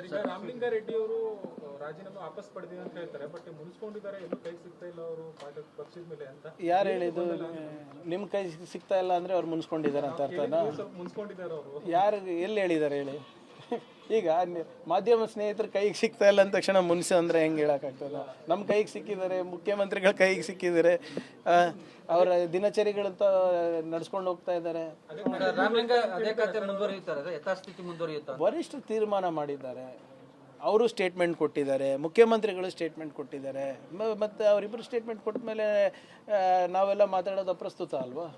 Sir, ಈಗ ರಾಮಲಿಂಗಾರೆಡ್ಡಿ ಅವರು ರಾಜೀನಾಮೆ ವಾಪಸ್ ಪಡೆದಿದೆ ಅಂತ ಹೇಳ್ತಾರೆ, ಬಟ್ ಮುನ್ಸ್ಕೊಂಡಿದ್ದಾರೆ, ಎಲ್ಲೂ ಕೈ ಸಿಗ್ತಾ ಇಲ್ಲ ಅವರು ಪಕ್ಷದ ಮೇಲೆ ಅಂತ. ಯಾರು ಹೇಳಿದ್ದು? ನಿಮ್ಮ ಕೈ ಸಿಗ್ತಾ ಇಲ್ಲ ಅಂದ್ರೆ ಅವ್ರು ಮುನ್ಸ್ಕೊಂಡಿದ್ದಾರೆ ಅಂತ ಅರ್ಥನಾ? ಸ್ವಲ್ಪ ಮುನ್ಸ್ಕೊಂಡಿದ್ದಾರೆ ಅವರು. ಯಾರು ಎಲ್ಲಿ ಹೇಳಿದ್ದಾರೆ ಹೇಳಿ? ಈಗ ಮಾಧ್ಯಮ ಸ್ನೇಹಿತರು ಕೈಗೆ ಸಿಗ್ತಾ ಇಲ್ಲ ಅಂದ ತಕ್ಷಣ ಮುನ್ಸು ಅಂದರೆ ಹೆಂಗೆ ಹೇಳೋಕ್ಕಾಗ್ತದ? ನಮ್ಮ ಕೈಗೆ ಸಿಕ್ಕಿದ್ದಾರೆ, ಮುಖ್ಯಮಂತ್ರಿಗಳ ಕೈಗೆ ಸಿಕ್ಕಿದ್ದಾರೆ, ಅವರ ದಿನಚರಿಗಳಂತ ನಡ್ಸ್ಕೊಂಡು ಹೋಗ್ತಾ ಇದ್ದಾರೆ. ವರಿಷ್ಠರು ತೀರ್ಮಾನ ಮಾಡಿದ್ದಾರೆ, ಅವರು ಸ್ಟೇಟ್ಮೆಂಟ್ ಕೊಟ್ಟಿದ್ದಾರೆ, ಮುಖ್ಯಮಂತ್ರಿಗಳು ಸ್ಟೇಟ್ಮೆಂಟ್ ಕೊಟ್ಟಿದ್ದಾರೆ. ಮತ್ತು ಅವರಿಬ್ಬರು ಸ್ಟೇಟ್ಮೆಂಟ್ ಕೊಟ್ಟ ಮೇಲೆ ನಾವೆಲ್ಲ ಮಾತಾಡೋದು ಅಪ್ರಸ್ತುತ ಅಲ್ವಾ?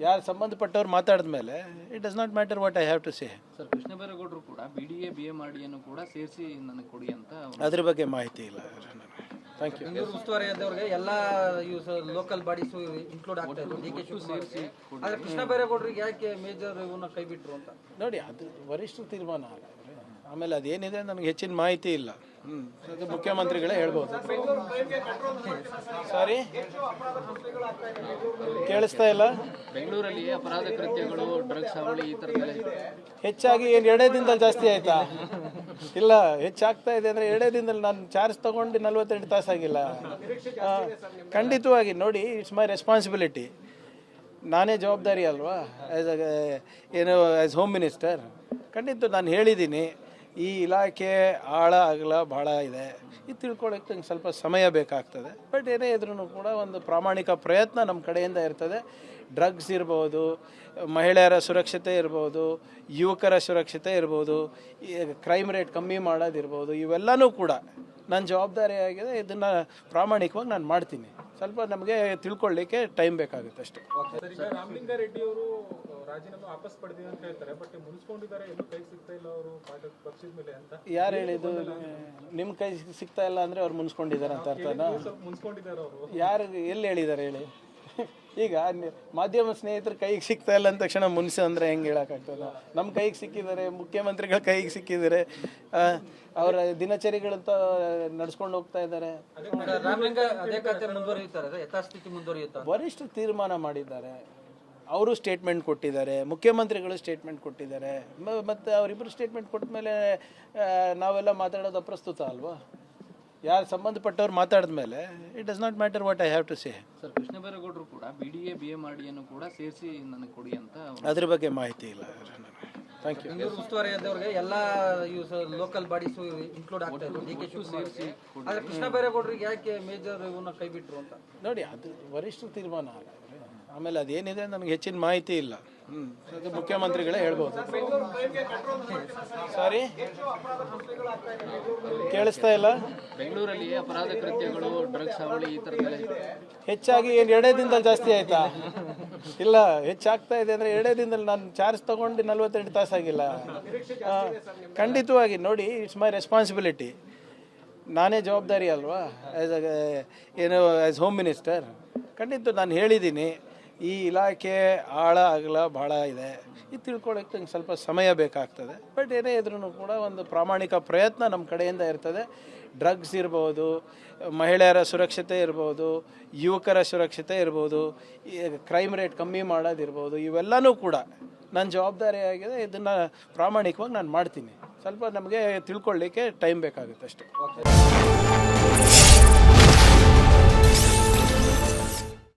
ಯಾರು ಸಂಬಂಧಪಟ್ಟವ್ರು ಮಾತಾಡಿದ ಮೇಲೆ it does not matter what I have to say. Sir, Krishna ಬೈರೇಗೌಡರು ಕೂಡ BDA BA ಮಾಡಿಯನ್ನು ಕೂಡ ಸೇರಿಸಿ ನನಗೆ ಕೊಡಿ ಅಂತ. ಅದ್ರ ಬಗ್ಗೆ ಮಾಹಿತಿ ಇಲ್ಲ. Thank you. ಬೆಂಗಳೂರು ಉಸ್ತುವಾರಿ ಆದವರಿಗೆ ಎಲ್ಲ ಲೋಕಲ್ ಬಾಡೀಸು ಇನ್ಕ್ಲೂಡ್ ಆಗ್ತಾ ಇದ್ರು, DK ಶಿವಕುಮಾರ್. ಆದ್ರೆ ಕೃಷ್ಣ ಬೈರೇಗೌಡರಿಗೆ ಯಾಕೆ ಮೇಜರ್ ಇವನ್ನ ಕೈ ಬಿಟ್ರು ಅಂತ ನೋಡಿ, ಅದು ವರಿಷ್ಠ ತೀರ್ಮಾನ ಅಲ್ಲ. ಆಮೇಲೆ ಅದೇನಿದೆ ನನಗೆ ಹೆಚ್ಚಿನ ಮಾಹಿತಿ ಇಲ್ಲ. ಅದು ಮುಖ್ಯಮಂತ್ರಿಗಳೇ ಹೇಳ್ಬೋದು. ಸಾರಿ, ಕೇಳಿಸ್ತಾ ಇಲ್ಲ. ಬೆಂಗಳೂರಲ್ಲಿ ಅಪರಾಧ ಕೃತ್ಯಗಳು, ಡ್ರಗ್ಸ್ ಹಾವಳಿ ಈ ಥರದಲ್ಲೇ ಹೆಚ್ಚಾಗಿ ಏನು 2 ದಿನದಲ್ಲಿ ಜಾಸ್ತಿ ಆಯ್ತಾ? ಇಲ್ಲ, ಹೆಚ್ಚಾಗ್ತಾ ಇದೆ ಅಂದರೆ 2 ದಿನದಲ್ಲಿ ನಾನು ಚಾರ್ಜ್ ತಗೊಂಡು 48 ತಾಸಾಗಿಲ್ಲ. ಖಂಡಿತವಾಗಿ ನೋಡಿ, ಇಟ್ಸ್ ಮೈ ರೆಸ್ಪಾನ್ಸಿಬಿಲಿಟಿ. ನಾನೇ ಜವಾಬ್ದಾರಿ ಅಲ್ವಾ ಆ್ಯಸ್ ಹೋಮ್ ಮಿನಿಸ್ಟರ್. ಖಂಡಿತ ನಾನು ಹೇಳಿದ್ದೀನಿ, ಈ ಇಲಾಖೆ ಆಳ ಅಗಲ ಭಾಳ ಇದೆ, ಇದು ತಿಳ್ಕೊಳ್ಳೋಕ್ಕೆ ನಂಗೆ ಸ್ವಲ್ಪ ಸಮಯ ಬೇಕಾಗ್ತದೆ. ಬಟ್ ಏನೇ ಇದ್ರೂ ಕೂಡ ಒಂದು ಪ್ರಾಮಾಣಿಕ ಪ್ರಯತ್ನ ನಮ್ಮ ಕಡೆಯಿಂದ ಇರ್ತದೆ. ಡ್ರಗ್ಸ್ ಇರ್ಬೋದು, ಮಹಿಳೆಯರ ಸುರಕ್ಷತೆ ಇರ್ಬೋದು, ಯುವಕರ ಸುರಕ್ಷತೆ ಇರ್ಬೋದು, ಕ್ರೈಮ್ ರೇಟ್ ಕಮ್ಮಿ ಮಾಡೋದಿರ್ಬೋದು, ಇವೆಲ್ಲನೂ ಕೂಡ ನನ್ನ ಜವಾಬ್ದಾರಿಯಾಗಿದೆ. ಇದನ್ನು ಪ್ರಾಮಾಣಿಕವಾಗಿ ನಾನು ಮಾಡ್ತೀನಿ. ಸ್ವಲ್ಪ ನಮಗೆ ತಿಳ್ಕೊಳ್ಳಿಕ್ಕೆ ಟೈಮ್ ಬೇಕಾಗುತ್ತೆ ಅಷ್ಟೇ. ಈಗ ರಾಮಲಿಂಗಾರೆಡ್ಡಿ ಅವರು ರಾಜೀನಾಮೆ ವಾಪಸ್ ಪಡೆದಿದೆ ಅಂತ ಹೇಳ್ತಾರೆ, ಬಟ್ ಮುನ್ಸ್ಕೊಂಡಿದ್ದಾರೆ, ಎಲ್ಲೂ ಕೈ ಸಿಗ್ತಾ ಇಲ್ಲ ಅವರು ಪಕ್ಷದ ಮೇಲೆ ಅಂತ. ಯಾರು ಹೇಳಿದ್ದು? ನಿಮ್ಮ ಕೈ ಸಿಗ್ತಾ ಇಲ್ಲ ಅಂದ್ರೆ ಅವ್ರು ಮುನ್ಸ್ಕೊಂಡಿದ್ದಾರೆ ಅಂತ ಅರ್ಥನಾ? ಸ್ವಲ್ಪ ಮುನ್ಸ್ಕೊಂಡಿದ್ದಾರೆ ಅವರು. ಯಾರು ಎಲ್ಲಿ ಹೇಳಿದ್ದಾರೆ ಹೇಳಿ? ಈಗ ಮಾಧ್ಯಮ ಸ್ನೇಹಿತರು ಕೈಗೆ ಸಿಗ್ತಾ ಇಲ್ಲ ಅಂದ ತಕ್ಷಣ ಮುನ್ಸು ಅಂದರೆ ಹೆಂಗೆ ಹೇಳೋಕ್ಕಾಗ್ತದ? ನಮ್ಮ ಕೈಗೆ ಸಿಕ್ಕಿದ್ದಾರೆ, ಮುಖ್ಯಮಂತ್ರಿಗಳ ಕೈಗೆ ಸಿಕ್ಕಿದ್ದಾರೆ, ಅವರ ದಿನಚರಿಗಳಂತ ನಡ್ಸ್ಕೊಂಡು ಹೋಗ್ತಾ ಇದ್ದಾರೆ. ವರಿಷ್ಠರು ತೀರ್ಮಾನ ಮಾಡಿದ್ದಾರೆ, ಅವರು ಸ್ಟೇಟ್ಮೆಂಟ್ ಕೊಟ್ಟಿದ್ದಾರೆ, ಮುಖ್ಯಮಂತ್ರಿಗಳು ಸ್ಟೇಟ್ಮೆಂಟ್ ಕೊಟ್ಟಿದ್ದಾರೆ. ಮತ್ತು ಅವರಿಬ್ಬರು ಸ್ಟೇಟ್ಮೆಂಟ್ ಕೊಟ್ಟ ಮೇಲೆ ನಾವೆಲ್ಲ ಮಾತಾಡೋದು ಅಪ್ರಸ್ತುತ ಅಲ್ವಾ? ಯಾರು ಸಂಬಂಧಪಟ್ಟವ್ರು ಮಾತಾಡಿದ ಮೇಲೆ it does not matter what I have to say. Sir, Krishna ಬೈರೇಗೌಡರು ಕೂಡ BDA BA ಮಾಡಿಯನ್ನು ಕೂಡ ಸೇರಿಸಿ ನನಗೆ ಕೊಡಿ ಅಂತ. ಅದ್ರ ಬಗ್ಗೆ ಮಾಹಿತಿ ಇಲ್ಲ. Thank you. ಬೆಂಗಳೂರು ಉಸ್ತುವಾರಿ ಆದವರಿಗೆ ಎಲ್ಲ ಲೋಕಲ್ ಬಾಡೀಸು ಇನ್ಕ್ಲೂಡ್ ಆಗ್ತಾ ಇದ್ರು, DK ಶಿವಕುಮಾರ್. ಆದ್ರೆ ಕೃಷ್ಣ ಬೈರೇಗೌಡರಿಗೆ ಯಾಕೆ ಮೇಜರ್ ಇವನ್ನ ಕೈ ಬಿಟ್ರು ಅಂತ ನೋಡಿ, ಅದು ವರಿಷ್ಠ ತೀರ್ಮಾನ ಅಲ್ಲ. ಆಮೇಲೆ ಅದೇನಿದೆ ನನಗೆ ಹೆಚ್ಚಿನ ಮಾಹಿತಿ ಇಲ್ಲ. ಅದು ಮುಖ್ಯಮಂತ್ರಿಗಳೇ ಹೇಳ್ಬೋದು. ಸಾರಿ, ಕೇಳಿಸ್ತಾ ಇಲ್ಲ. ಬೆಂಗಳೂರಲ್ಲಿ ಅಪರಾಧ ಕೃತ್ಯಗಳು, ಡ್ರಗ್ಸ್ ಹಾವಳಿ ಈ ಥರದಲ್ಲೇ ಹೆಚ್ಚಾಗಿ ಏನು 2 ದಿನದಲ್ಲಿ ಜಾಸ್ತಿ ಆಯ್ತಾ? ಇಲ್ಲ, ಹೆಚ್ಚಾಗ್ತಾ ಇದೆ ಅಂದರೆ 2 ದಿನದಲ್ಲಿ ನಾನು ಚಾರ್ಜ್ ತಗೊಂಡು 48 ತಾಸಾಗಿಲ್ಲ. ಖಂಡಿತವಾಗಿ ನೋಡಿ, ಇಟ್ಸ್ ಮೈ ರೆಸ್ಪಾನ್ಸಿಬಿಲಿಟಿ. ನಾನೇ ಜವಾಬ್ದಾರಿ ಅಲ್ವಾ ಆ್ಯಸ್ ಹೋಮ್ ಮಿನಿಸ್ಟರ್. ಖಂಡಿತ ನಾನು ಹೇಳಿದ್ದೀನಿ, ಈ ಇಲಾಖೆ ಆಳ ಅಗಲ ಭಾಳ ಇದೆ, ಇದು ತಿಳ್ಕೊಳ್ಳೋಕ್ಕೆ ನಂಗೆ ಸ್ವಲ್ಪ ಸಮಯ ಬೇಕಾಗ್ತದೆ. ಬಟ್ ಏನೇ ಇದ್ರೂ ಕೂಡ ಒಂದು ಪ್ರಾಮಾಣಿಕ ಪ್ರಯತ್ನ ನಮ್ಮ ಕಡೆಯಿಂದ ಇರ್ತದೆ. ಡ್ರಗ್ಸ್ ಇರ್ಬೋದು, ಮಹಿಳೆಯರ ಸುರಕ್ಷತೆ ಇರ್ಬೋದು, ಯುವಕರ ಸುರಕ್ಷತೆ ಇರ್ಬೋದು, ಕ್ರೈಮ್ ರೇಟ್ ಕಮ್ಮಿ ಮಾಡೋದಿರ್ಬೋದು, ಇವೆಲ್ಲನೂ ಕೂಡ ನನ್ನ ಜವಾಬ್ದಾರಿಯಾಗಿದೆ. ಇದನ್ನು ಪ್ರಾಮಾಣಿಕವಾಗಿ ನಾನು ಮಾಡ್ತೀನಿ. ಸ್ವಲ್ಪ ನಮಗೆ ತಿಳ್ಕೊಳ್ಳಿಕ್ಕೆ ಟೈಮ್ ಬೇಕಾಗುತ್ತೆ ಅಷ್ಟೇ.